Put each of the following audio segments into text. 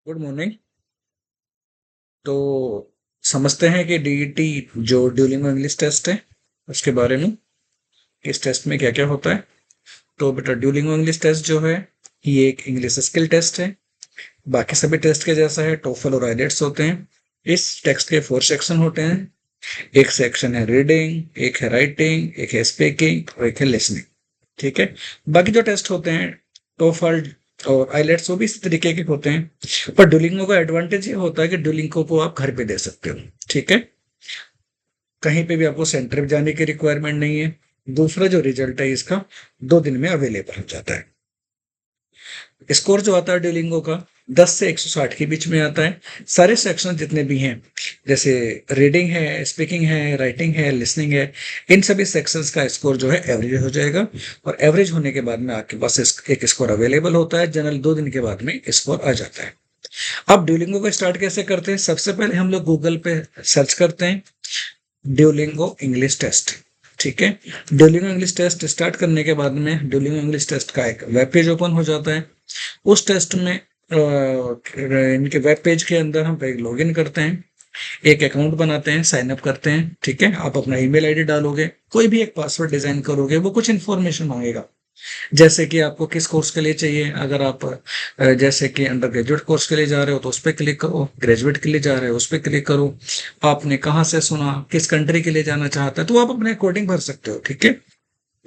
Good morning. तो समझते हैं कि डीईटी जो ड्यूलिंगो इंग्लिश टेस्ट है उसके बारे में, इस टेस्ट में क्या क्या होता है। तो बेटा ड्यूलिंगो इंग्लिश टेस्ट जो है ये एक इंग्लिश स्किल टेस्ट है। बाकी सभी टेस्ट के जैसा है, टोफल और आइलेट्स होते हैं। इस टेक्स्ट के 4 सेक्शन होते हैं। एक सेक्शन है रीडिंग, एक है राइटिंग, एक है स्पीकिंग और एक है लिसनिंग। ठीक है। बाकी जो टेस्ट होते हैं टोफल और आइलेट्स वो भी इस तरीके के होते हैं, पर डुलिंगो का एडवांटेज ये होता है कि डुलिंगो को आप घर पे दे सकते हो। ठीक है। कहीं पे भी आपको सेंटर पे जाने की रिक्वायरमेंट नहीं है। दूसरा जो रिजल्ट है इसका 2 दिन में अवेलेबल हो जाता है। स्कोर जो आता है ड्यूलिंगो का 10 से 160 के बीच में आता है। सारे सेक्शन जितने भी हैं, जैसे रीडिंग है, स्पीकिंग है, राइटिंग है, लिसनिंग है, इन सभी सेक्शंस का स्कोर जो है एवरेज हो जाएगा। और एवरेज होने के बाद में आपके पास एक स्कोर अवेलेबल होता है। जनरल 2 दिन के बाद में स्कोर आ जाता है। अब ड्यूलिंगो को स्टार्ट कैसे करते हैं? सबसे पहले हम लोग गूगल पे सर्च करते हैं ड्यूलिंगो इंग्लिश टेस्ट। ठीक है। ड्यूलिंगो इंग्लिश टेस्ट स्टार्ट करने के बाद में ड्यूलिंगो इंग्लिश टेस्ट का एक वेब पेज ओपन हो जाता है। उस टेस्ट में इनके वेब पेज के अंदर हम लॉग इन करते हैं, एक अकाउंट बनाते हैं, साइन अप करते हैं। ठीक है। आप अपना ईमेल आईडी डालोगे, कोई भी एक पासवर्ड डिजाइन करोगे, वो कुछ इन्फॉर्मेशन मांगेगा। जैसे कि आपको किस कोर्स के लिए चाहिए। अगर आप जैसे कि अंडर ग्रेजुएट कोर्स के लिए जा रहे हो तो उस पर क्लिक करो, ग्रेजुएट के लिए जा रहे हो उस पर क्लिक करो, आपने कहाँ से सुना, किस कंट्री के लिए जाना चाहता है, तो आप अपने अकॉर्डिंग भर सकते हो। ठीक है।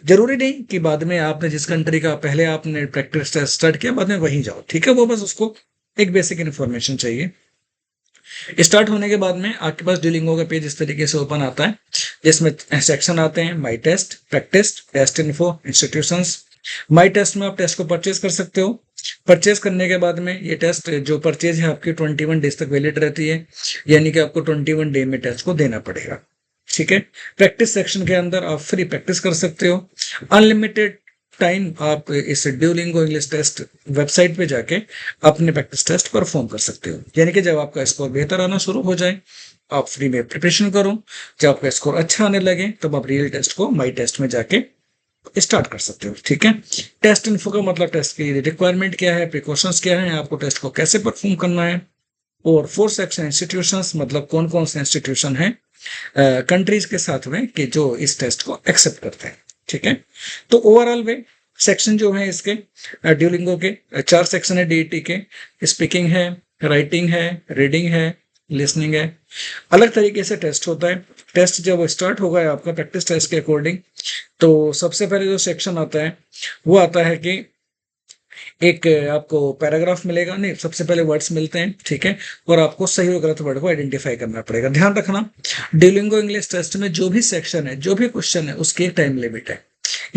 जरूरी नहीं कि बाद में आपने जिस कंट्री का पहले आपने प्रैक्टिस टेस्ट स्टार्ट किया बाद में वहीं जाओ। ठीक है। वो बस उसको एक बेसिक इन्फॉर्मेशन चाहिए। स्टार्ट होने के बाद में आपके पास ड्यूलिंगो का पेज इस तरीके से ओपन आता है, जिसमें सेक्शन आते हैं my test, practice, test info, institutions. My test में आप टेस्ट को परचेज कर सकते हो। परचेज करने के बाद में ये टेस्ट जो परचेज है आपकी 21 डेज तक वैलिड रहती है, यानी कि आपको 21 डे में टेस्ट को देना पड़ेगा। ठीक है। प्रैक्टिस सेक्शन के अंदर आप फ्री प्रैक्टिस कर सकते हो। अनलिमिटेड टाइम आप इस ड्यूलिंगो इंग्लिश टेस्ट वेबसाइट पे जाके अपने प्रैक्टिस टेस्ट परफॉर्म कर सकते हो, यानी कि जब आपका स्कोर बेहतर आना शुरू हो जाए आप फ्री में प्रिपरेशन करो। जब आपका स्कोर अच्छा आने लगे तब आप रियल टेस्ट को माई टेस्ट में जाके स्टार्ट कर सकते हो। ठीक है। टेस्ट इन्फो का मतलब टेस्ट की रिक्वायरमेंट क्या है, प्रिकॉशंस क्या है, आपको टेस्ट को कैसे परफॉर्म करना है। और 4 सेक्शन इंस्टीट्यूशंस मतलब कौन कौन से इंस्टीट्यूशन है कंट्रीज के साथ में कि जो इस टेस्ट को एक्सेप्ट करते हैं। ठीक है। तो ओवरऑल वे सेक्शन जो है इसके ड्यूलिंगो के 4 सेक्शन है डीईटी के। स्पीकिंग है, राइटिंग है, रीडिंग है, लिसनिंग है। अलग तरीके से टेस्ट होता है। टेस्ट जब स्टार्ट होगा आपका प्रैक्टिस टेस्ट के अकॉर्डिंग, तो सबसे पहले जो सेक्शन आता है वो आता है कि एक आपको पैराग्राफ मिलेगा, नहीं सबसे पहले वर्ड्स मिलते हैं। ठीक है। और आपको सही और गलत वर्ड को आइडेंटिफाई करना पड़ेगा। ध्यान रखना ड्यूलिंगो इंग्लिश टेस्ट में जो भी सेक्शन है, जो भी क्वेश्चन है, उसकी एक टाइम लिमिट है,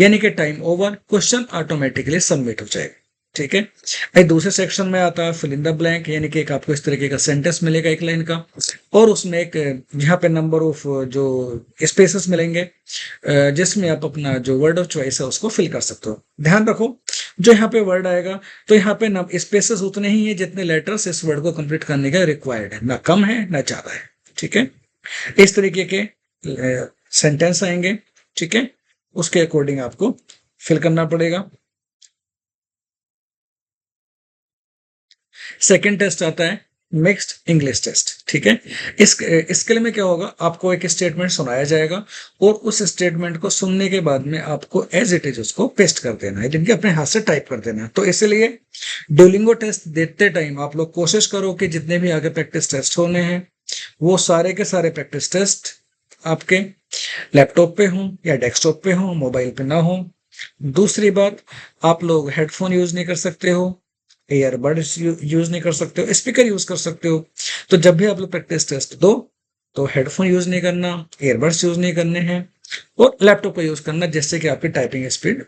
यानी कि time over question automatically submit हो जाएगा। ठीक है। दूसरे सेक्शन में आता है फिल इन द ब्लैंक, यानी कि एक आपको इस तरीके का सेंटेंस मिलेगा एक लाइन का, और उसमें एक यहाँ पे नंबर ऑफ जो स्पेसेस मिलेंगे जिसमें आप अपना जो वर्ड ऑफ चॉइस है उसको फिल कर सकते हो। ध्यान रखो जो यहाँ पे वर्ड आएगा तो यहाँ पे स्पेसेस उतने ही है जितने लेटर्स इस वर्ड को कंप्लीट करने का रिक्वायर्ड है, ना कम है ना ज्यादा है। ठीक है। इस तरीके के सेंटेंस आएंगे। ठीक है। उसके अकॉर्डिंग आपको फिल करना पड़ेगा। सेकंड टेस्ट आता है मिक्स्ड इंग्लिश टेस्ट। ठीक है। इसके लिए में क्या होगा, आपको एक स्टेटमेंट सुनाया जाएगा और उस स्टेटमेंट को सुनने के बाद में आपको एज इट इज उसको पेस्ट कर देना है, जिनके अपने हाथ से टाइप कर देना है। तो इसलिए ड्यूलिंगो टेस्ट देते टाइम आप लोग कोशिश करो कि जितने भी आगे प्रैक्टिस टेस्ट होने हैं वो सारे के सारे प्रैक्टिस टेस्ट आपके लैपटॉप पे हो या डेस्कटॉप पे हो, मोबाइल पे ना हो। दूसरी बात, आप लोग हेडफोन यूज नहीं कर सकते हो, ईयरबड्स यूज नहीं कर सकते हो, स्पीकर यूज कर सकते हो। तो जब भी आप लोग प्रैक्टिस टेस्ट दो तो हेडफोन यूज नहीं करना, ईयरबड्स यूज नहीं करने हैं, और लैपटॉप का यूज करना, जिससे कि आपकी टाइपिंग स्पीड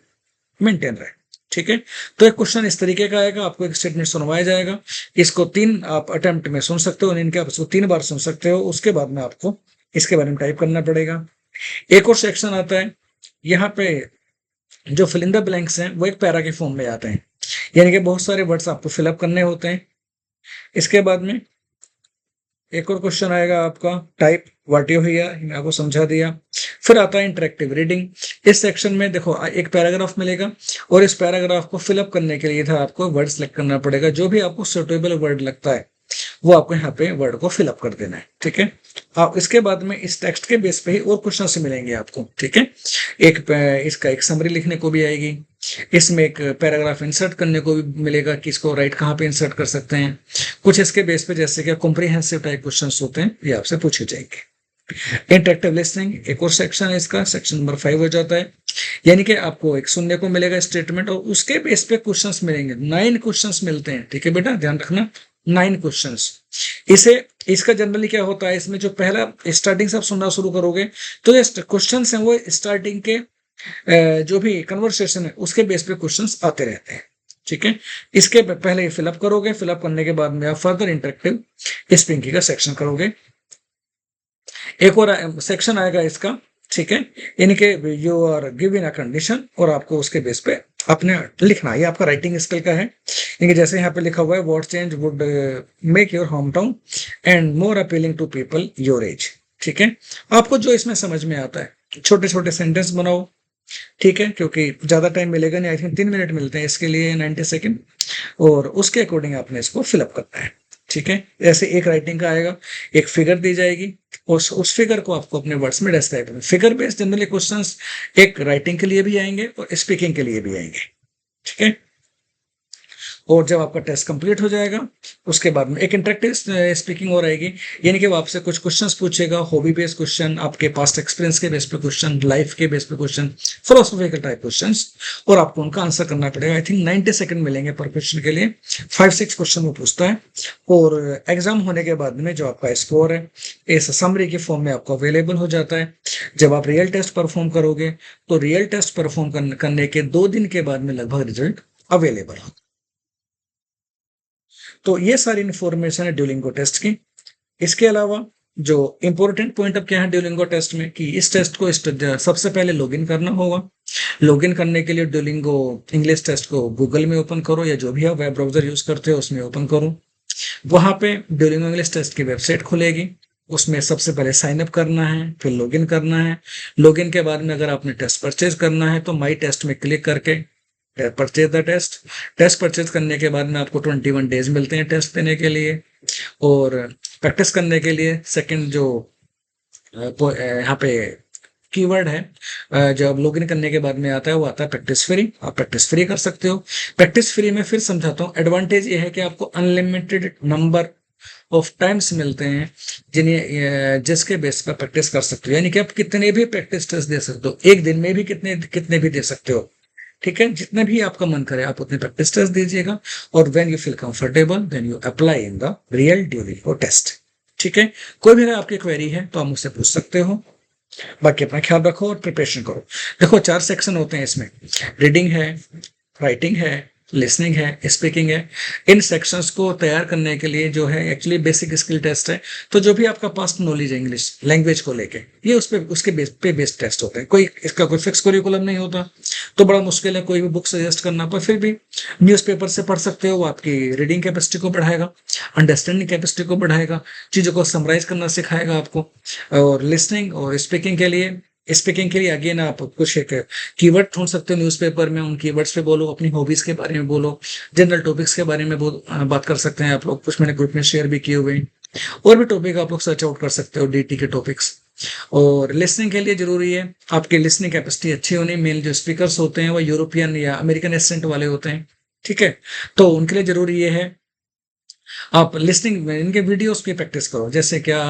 मेंटेन रहे। ठीक है। तो एक क्वेश्चन इस तरीके का आएगा, आपको एक स्टेटमेंट सुनवाया जाएगा, इसको 3 आप अटेम्प्ट में सुन सकते हो, इनके आप इसको 3 बार सुन सकते हो। उसके बाद में आपको इसके बारे में टाइप करना पड़ेगा। एक और सेक्शन आता है, यहाँ पे जो फिल इन द ब्लैंक्स हैं वो एक पैरा के फॉर्म में आते हैं, यानी कि बहुत सारे वर्ड्स आपको फिलअप करने होते हैं। इसके बाद में एक और क्वेश्चन आएगा आपका टाइप व्हाट यू हियर, मैं आपको समझा दिया। फिर आता है इंटरेक्टिव रीडिंग। इस सेक्शन में देखो एक पैराग्राफ मिलेगा और इस पैराग्राफ को फिलअप करने के लिए था आपको वर्ड सेलेक्ट करना पड़ेगा, जो भी आपको सुटेबल वर्ड लगता है वो आपको यहाँ पे वर्ड को फिलअप कर देना है। ठीक है, आप इसके बाद में इस टेक्स्ट के बेस पे ही और क्वेश्चन से मिलेंगे आपको। ठीक है, इसका एक समरी लिखने को भी आएगी, इसमें एक पैराग्राफ इंसर्ट करने को भी मिलेगा कि इसको राइट कहाँ पे इंसर्ट कर सकते हैं। कुछ इसके बेस पे जैसे कि कॉम्प्रिहेंसिव टाइप क्वेश्चंस होते हैं ये आपसे पूछे जाएंगे। इंटरेक्टिव लिसनिंग एक और सेक्शन है इसका, सेक्शन नंबर 5 हो जाता है। यानी कि आपको एक सुनने को मिलेगा स्टेटमेंट और उसके बेस पे क्वेश्चंस मिलेंगे। 9 क्वेश्चंस मिलते हैं। ठीक है बेटा, ध्यान रखना 9 क्वेश्चंस। इसे इसका जनरली क्या होता है, इसमें जो पहला स्टार्टिंग से आप सुनना शुरू करोगे तो ये क्वेश्चन है वो स्टार्टिंग के जो भी कन्वर्सेशन है उसके बेस पे क्वेश्चंस आते रहते हैं। ठीक है, इसके पहले फिलअप करोगे, फिलअप करने के बाद में आप फर्दर इंटरेक्टिव स्पीकिंग का सेक्शन करोगे। एक और सेक्शन आएगा इसका, ठीक है, इनके you are given a condition और आपको उसके बेस पे अपने लिखना, ये आपका राइटिंग स्किल का है। इनके जैसे यहाँ पे लिखा हुआ है what change would make your home town and more appealing to people your age. ठीक है, आपको जो इसमें समझ में आता है छोटे छोटे सेंटेंस बनाओ। ठीक है, क्योंकि ज्यादा टाइम मिलेगा नहीं, आई थिंक 3 मिनट मिलते हैं इसके लिए, 90 सेकेंड, और उसके अकॉर्डिंग आपने इसको फिलअप करना है। ठीक है, ऐसे एक राइटिंग का आएगा, एक फिगर दी जाएगी, उस फिगर को आपको अपने वर्ड्स में डिस्क्राइब करना। फिगर बेस्ड जनरली क्वेश्चंस एक राइटिंग के लिए भी आएंगे और स्पीकिंग के लिए भी आएंगे। ठीक है, और जब आपका टेस्ट कंप्लीट हो जाएगा उसके बाद में एक इंटरेक्टिव स्पीकिंग और आएगी, यानी कि वो आपसे कुछ क्वेश्चंस पूछेगा, हॉबी बेस्ड क्वेश्चन, आपके पास्ट एक्सपीरियंस के बेस पे क्वेश्चन, लाइफ के बेस पे क्वेश्चन, फिलोसॉफिकल टाइप क्वेश्चंस, और आपको उनका आंसर करना पड़ेगा। आई थिंक 90 सेकंड मिलेंगे पर क्वेश्चन के लिए, 5-6 क्वेश्चन वो पूछता है। और एग्जाम होने के बाद में जो आपका स्कोर है इस समरी के फॉर्म में आपको अवेलेबल हो जाता है। जब आप रियल टेस्ट परफॉर्म करोगे तो रियल टेस्ट परफॉर्म करने के 2 दिन के बाद में लगभग रिजल्ट अवेलेबल हो। तो ये सारी इन्फॉर्मेशन है ड्यूलिंगो टेस्ट की। इसके अलावा जो इंपॉर्टेंट पॉइंट अब क्या है ड्यूलिंगो टेस्ट में कि इस टेस्ट को सबसे पहले लॉगिन करना होगा। लॉगिन करने के लिए ड्यूलिंगो इंग्लिश टेस्ट को गूगल में ओपन करो या जो भी आप वेब ब्राउजर यूज करते हो उसमें ओपन करो। वहां पे ड्यूलिंगो इंग्लिश टेस्ट की वेबसाइट खुलेगी, उसमें सबसे पहले साइन अप करना है, फिर लॉगिन करना है। लॉगिन के बाद में अगर आपने टेस्ट परचेज करना है तो माई टेस्ट में क्लिक करके purchase the test. Test purchase करने के बाद में आपको 21 डेज मिलते हैं टेस्ट देने के लिए। और प्रैक्टिस करने के लिए सेकंड जो यहाँ पे कीवर्ड है जब लॉगिन करने के बाद में आता है वो आता है प्रैक्टिस फ्री। आप प्रैक्टिस फ्री कर सकते हो। प्रैक्टिस फ्री में फिर समझाता हूँ, एडवांटेज ये है कि आपको अनलिमिटेड नंबर ऑफ टाइम्स मिलते हैं जिसके बेस पर प्रैक्टिस कर सकते हो। यानी कि आप कितने भी प्रैक्टिस टेस्ट दे सकते हो, एक दिन में भी कितने भी दे सकते हो। ठीक है, जितना भी आपका मन करे आप उतने प्रैक्टिस टेस्ट दीजिएगा और when you feel comfortable then you apply in the real Duolingo test. ठीक है, कोई भी अगर आपकी क्वेरी है तो आप मुझसे पूछ सकते हो। बाकी अपना ख्याल रखो और प्रिपरेशन करो। देखो 4 सेक्शन होते हैं इसमें, रीडिंग है, राइटिंग है, लिसनिंग है, स्पीकिंग है। इन सेक्शंस को तैयार करने के लिए जो है एक्चुअली बेसिक स्किल टेस्ट है। तो जो भी आपका पास्ट नॉलेज है इंग्लिश लैंग्वेज को लेके ये उसके बेस पे बेस्ड टेस्ट होते हैं। कोई इसका कोई फिक्स करिकुलम नहीं होता, तो बड़ा मुश्किल है कोई भी बुक सजेस्ट करना, पर फिर भी न्यूज़पेपर से पढ़ सकते हो। वो आपकी रीडिंग कैपेसिटी को बढ़ाएगा, अंडरस्टैंडिंग कैपेसिटी को बढ़ाएगा, चीज़ों को समराइज करना सिखाएगा आपको। और लिसनिंग और स्पीकिंग के लिए अगेन आप कुछ एक कीवर्ड ढूंढ सकते हो न्यूज़पेपर में, उन कीवर्ड्स पे बोलो, अपनी हॉबीज के बारे में बोलो, जनरल टॉपिक्स के बारे में बात कर सकते हैं आप लोग। कुछ मैंने ग्रुप में शेयर भी किए हुए हैं, और भी टॉपिक आप लोग सर्च आउट कर सकते हो डीटी के टॉपिक्स। और लिसनिंग के लिए जरूरी है आपकी लिसनिंग कैपेसिटी अच्छी होनी। मेन जो स्पीकर्स होते हैं वो यूरोपियन या अमेरिकन एसेंट वाले होते हैं। ठीक है, तो उनके लिए जरूरी ये है आप लिसनिंग में इनके वीडियोस की प्रैक्टिस करो। जैसे क्या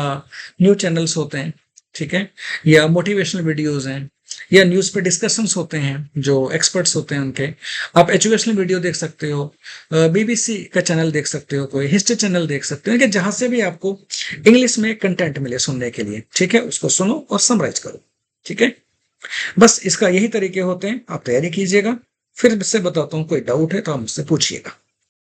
न्यूज चैनल्स होते हैं, ठीक है, या मोटिवेशनल वीडियोस हैं, या न्यूज पे डिस्कशंस होते हैं जो एक्सपर्ट्स होते हैं उनके। आप एजुकेशनल वीडियो देख सकते हो, बीबीसी का चैनल देख सकते हो, कोई हिस्ट्री चैनल देख सकते हो, कि जहां से भी आपको इंग्लिश में कंटेंट मिले सुनने के लिए। ठीक है, उसको सुनो और समराइज करो। ठीक है, बस इसका यही तरीके होते हैं। आप तैयारी कीजिएगा, फिर मुझसे बताता हूँ। कोई डाउट है तो आप मुझसे पूछिएगा।